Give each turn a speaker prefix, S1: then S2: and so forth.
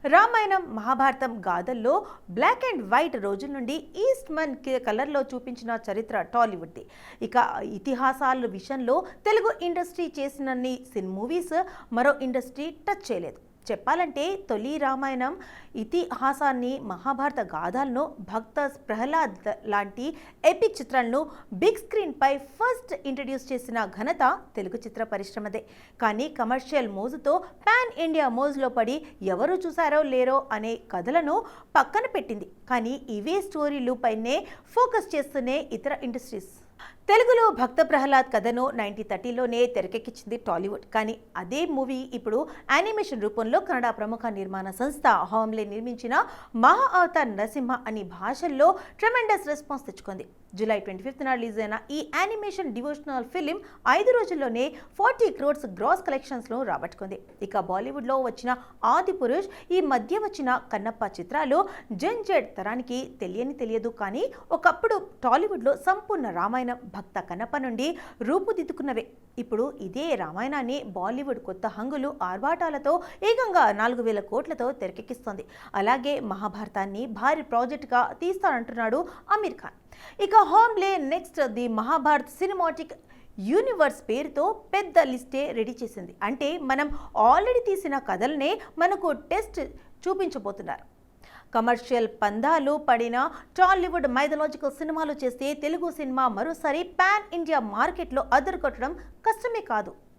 S1: రామాయణం మహాభారతం గాథల్లో black and white రోజుల నుండి ఈస్ట్మన్ కలర్లో చూపించిన చరిత్ర టాలీవుడ్ది. ఇక ఇతిహాసాల విషయంలో తెలుగు ఇండస్ట్రీ చేసినన్ని మూవీస్ మరో ఇండస్ట్రీ టచ్ చేయలేదు. చెప్పాలంటే తొలి రామాయణం ఇతిహాసాన్ని, మహాభారత గాథలను, భక్త ప్రహ్లాద్ లాంటి ఎపిక్ చిత్రాలను బిగ్ స్క్రీన్ పై ఫస్ట్ ఇంట్రడ్యూస్ చేసిన ఘనత తెలుగు చిత్ర పరిశ్రమదే. కానీ కమర్షియల్ మోజుతో పాన్ ఇండియా మోజులో పడి ఎవరు చూసారో లేరో అనే కథలను పక్కన పెట్టింది. కానీ ఇవే స్టోరీలు పైనే ఫోకస్ చేస్తూనే ఇతర ఇండస్ట్రీస్. తెలుగులో భక్త ప్రహ్లాద్ కథను 1930లోనే తెరకెక్కించింది టాలీవుడ్. కానీ అదే మూవీ ఇప్పుడు యానిమేషన్ రూపంలో కన్నడ ప్రముఖ నిర్మాణ సంస్థ హోమ్లే నిర్మించిన మహా అవతార్ నరసింహ అనే భాషల్లో ట్రెమెండస్ రెస్పాన్స్ తెచ్చుకుంది. జూలై 25న రిలీజ్ అయిన ఈ యానిమేషన్ డివోషనల్ ఫిలిం 5 రోజుల్లోనే 40 crores గ్రాస్ కలెక్షన్స్ను రాబట్టుకుంది. ఇక బాలీవుడ్లో వచ్చిన ఆది పురుష్, ఈ మధ్య వచ్చిన కన్నప్ప చిత్రాలు జెన్ జెడ్ తరానికి తెలియదు. కానీ ఒకప్పుడు టాలీవుడ్లో సంపూర్ణ రామాయణం భక్త కన్నప్ప నుండి రూపుదిద్దుకున్నవే. ఇప్పుడు ఇదే రామాయణాన్ని బాలీవుడ్ కొత్త హంగులు, ఆర్భాటాలతో ఏకంగా 4000 కోట్లతో తెరకెక్కిస్తోంది. అలాగే మహాభారతాన్ని భారీ ప్రాజెక్టుగా తీస్తానంటున్నాడు అమీర్ ఖాన్. ఇక హోమ్లే next the Mahabharat cinematic universe పేరుతో పెద్ద లిస్టే రెడీ చేసింది. అంటే మనం ఆల్రెడీ తీసిన కథలనే మనకు టెస్ట్ చూపించబోతున్నారు. కమర్షియల్ పందాలు పడిన టాలీవుడ్ మైథలాజికల్ సినిమాలు చేస్తే తెలుగు సినిమా మరోసారి పాన్ ఇండియా మార్కెట్లో అదరగొట్టడం కష్టమే కాదు.